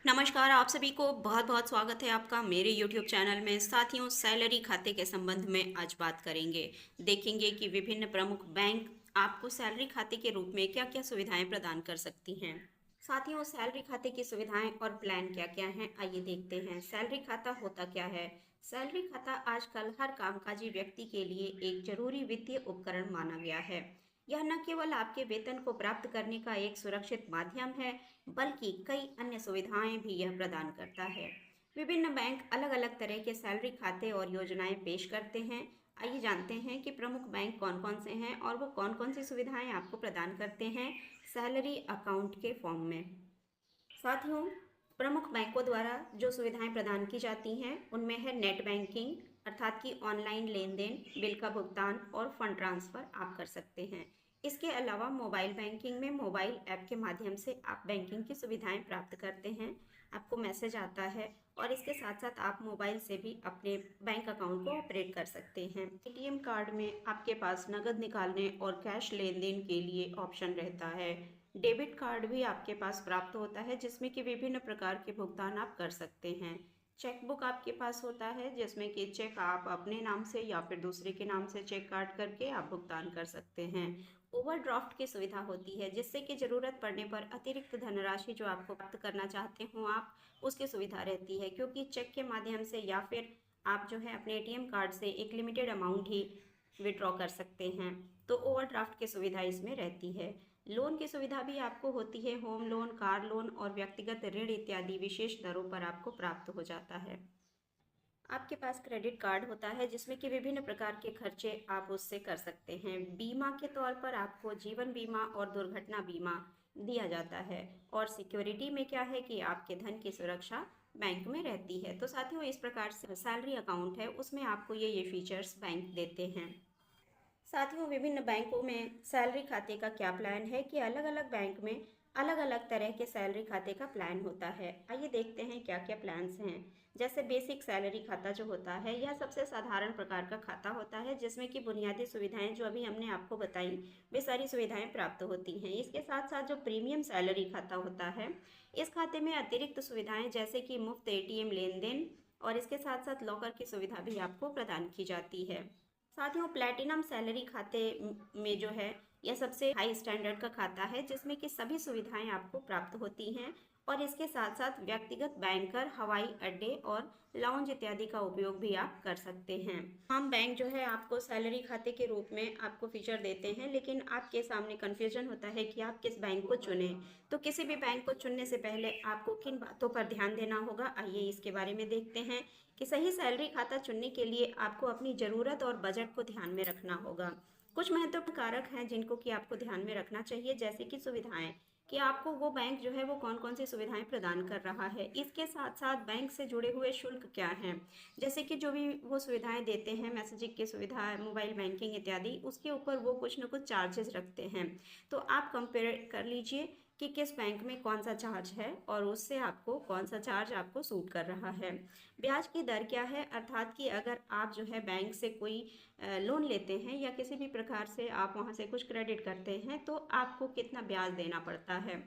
नमस्कार, आप सभी को बहुत-बहुत स्वागत है आपका मेरे यूट्यूब चैनल में। साथियों, सैलरी खाते के संबंध में आज बात करेंगे। देखेंगे कि विभिन्न प्रमुख बैंक आपको सैलरी खाते के रूप में क्या-क्या सुविधाएं प्रदान कर सकती हैं। साथियों, सैलरी खाते की सुविधाएं और प्लान क्या-क्या हैं, आइए देखते हैं। सैलरी खाता होता क्या है? सैलरी खाता आजकल हर कामकाजी व्यक्ति के लिए एक जरूरी वित्तीय उपकरण माना गया है। यह न केवल आपके वेतन को प्राप्त करने का एक सुरक्षित माध्यम है, बल्कि कई अन्य सुविधाएं भी यह प्रदान करता है। विभिन्न बैंक अलग-अलग तरह के सैलरी खाते और योजनाएं पेश करते हैं। आइए जानते हैं कि प्रमुख बैंक कौन-कौन से हैं और वो कौन-कौन सी सुविधाएं आपको प्रदान करते हैं सैलरी अकाउंट के फॉर्म में। साथियों, प्रमुख बैंकों द्वारा जो सुविधाएं प्रदान की जाती हैं उनमें है नेट बैंकिंग, अर्थात कि ऑनलाइन लेन देन, बिल का भुगतान और फंड ट्रांसफ़र आप कर सकते हैं। इसके अलावा मोबाइल बैंकिंग में मोबाइल ऐप के माध्यम से आप बैंकिंग की सुविधाएं प्राप्त करते हैं। आपको मैसेज आता है और इसके साथ साथ आप मोबाइल से भी अपने बैंक अकाउंट को ऑपरेट कर सकते हैं। एटीएम कार्ड में आपके पास नकद निकालने और कैश लेन देन के लिए ऑप्शन रहता है। डेबिट कार्ड भी आपके पास प्राप्त होता है जिसमें कि विभिन्न प्रकार के भुगतान आप कर सकते हैं। चेक बुक आपके पास होता है जिसमें कि चेक आप अपने नाम से या फिर दूसरे के नाम से चेक काट करके आप भुगतान कर सकते हैं। ओवरड्राफ्ट की सुविधा होती है जिससे कि ज़रूरत पड़ने पर अतिरिक्त धनराशि जो आपको प्राप्त करना चाहते हो आप, उसकी सुविधा रहती है, क्योंकि चेक के माध्यम से या फिर आप जो है अपने एटीएम कार्ड से एक लिमिटेड अमाउंट ही विड्रॉ कर सकते हैं। तो ओवरड्राफ्ट की सुविधा इसमें रहती है। लोन की सुविधा भी आपको होती है। होम लोन, कार लोन और व्यक्तिगत ऋण इत्यादि विशेष दरों पर आपको प्राप्त हो जाता है। आपके पास क्रेडिट कार्ड होता है जिसमें कि विभिन्न प्रकार के खर्चे आप उससे कर सकते हैं। बीमा के तौर पर आपको जीवन बीमा और दुर्घटना बीमा दिया जाता है। और सिक्योरिटी में क्या है कि आपके धन की सुरक्षा बैंक में रहती है। तो साथियों, इस प्रकार से सैलरी अकाउंट है उसमें आपको ये फीचर्स बैंक देते हैं। साथियों, विभिन्न बैंकों में सैलरी खाते का क्या प्लान है कि अलग अलग बैंक में अलग अलग तरह के सैलरी खाते का प्लान होता है। आइए देखते हैं क्या क्या प्लान्स हैं। जैसे बेसिक सैलरी खाता जो होता है यह सबसे साधारण प्रकार का खाता होता है जिसमें कि बुनियादी सुविधाएं जो अभी हमने आपको बताई वे सारी सुविधाएं प्राप्त होती हैं। इसके साथ साथ जो प्रीमियम सैलरी खाता होता है, इस खाते में अतिरिक्त सुविधाएं जैसे कि मुफ्त एटीएम लेन देन और इसके साथ साथ लॉकर की सुविधा भी आपको प्रदान की जाती है। साथियों, प्लैटिनम सैलरी खाते में जो है यह सबसे हाई स्टैंडर्ड का खाता है जिसमें कि सभी सुविधाएं आपको प्राप्त होती हैं और इसके साथ साथ व्यक्तिगत बैंकर, हवाई अड्डे और लाउंज इत्यादि का उपयोग भी आप कर सकते हैं। हम बैंक जो है आपको सैलरी खाते के रूप में आपको फीचर देते हैं, लेकिन आपके सामने कन्फ्यूजन होता है कि आप किस बैंक को चुनें। तो किसी भी बैंक को चुनने से पहले आपको किन बातों पर ध्यान देना होगा, आइए इसके बारे में देखते हैं कि सही सैलरी खाता चुनने के लिए आपको अपनी ज़रूरत और बजट को ध्यान में रखना होगा। कुछ महत्वपूर्ण कारक हैं जिनको कि आपको ध्यान में रखना चाहिए, जैसे कि सुविधाएं, कि आपको वो बैंक जो है वो कौन कौन सी सुविधाएं प्रदान कर रहा है। इसके साथ साथ बैंक से जुड़े हुए शुल्क क्या हैं, जैसे कि जो भी वो सुविधाएं देते हैं, मैसेजिंग की सुविधा, मोबाइल बैंकिंग इत्यादि, उसके ऊपर वो कुछ ना कुछ चार्जेस रखते हैं। तो आप कंपेयर कर लीजिए कि किस बैंक में कौन सा चार्ज है और उससे आपको कौन सा चार्ज आपको सूट कर रहा है। ब्याज की दर क्या है, अर्थात कि अगर आप जो है बैंक से कोई लोन लेते हैं या किसी भी प्रकार से आप वहाँ से कुछ क्रेडिट करते हैं तो आपको कितना ब्याज देना पड़ता है।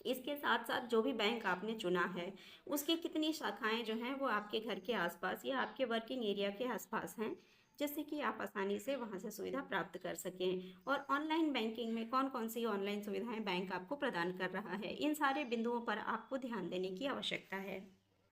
इसके साथ साथ जो भी बैंक आपने चुना है उसकी कितनी शाखाएं जो हैं वो आपके घर के आसपास या आपके वर्किंग एरिया के आसपास हैं, जिससे कि आप आसानी से वहां से सुविधा प्राप्त कर सकें। और ऑनलाइन बैंकिंग में कौन कौन सी ऑनलाइन सुविधाएं बैंक आपको प्रदान कर रहा है, इन सारे बिंदुओं पर आपको ध्यान देने की आवश्यकता है।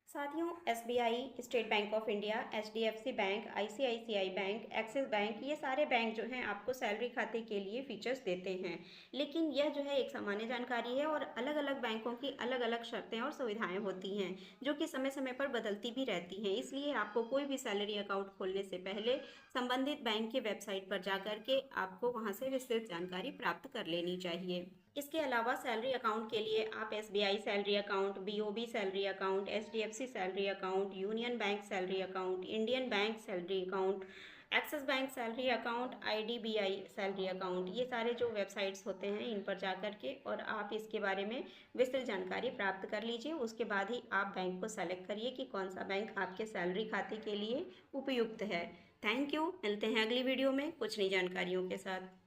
साथियों, SBI, state bank of India, HDFC bank, ICICI bank, axis bank, ये सारे बैंक जो हैं आपको सैलरी खाते के लिए फीचर्स देते हैं। लेकिन यह जो है एक सामान्य जानकारी है और अलग अलग बैंकों की अलग अलग शर्तें और सुविधाएं होती हैं जो कि समय समय पर बदलती भी रहती हैं। इसलिए आपको कोई भी सैलरी अकाउंट खोलने से पहले संबंधित बैंक की वेबसाइट पर जा के आपको वहां से विस्तृत जानकारी प्राप्त कर लेनी चाहिए। इसके अलावा सैलरी अकाउंट के लिए आप SBI salary account, BOB salary account, HDFC salary account, union bank salary account, Indian bank salary account, axis bank salary account, IDBI salary account, ये सारे जो वेबसाइट्स होते हैं इन पर जा के और आप इसके बारे में विस्तृत जानकारी प्राप्त कर लीजिए। उसके बाद ही आप बैंक को सेलेक्ट करिए कि कौन सा बैंक आपके सैलरी खाते के लिए उपयुक्त है। Thank you. मिलते हैं अगली वीडियो में कुछ नई जानकारियों के साथ।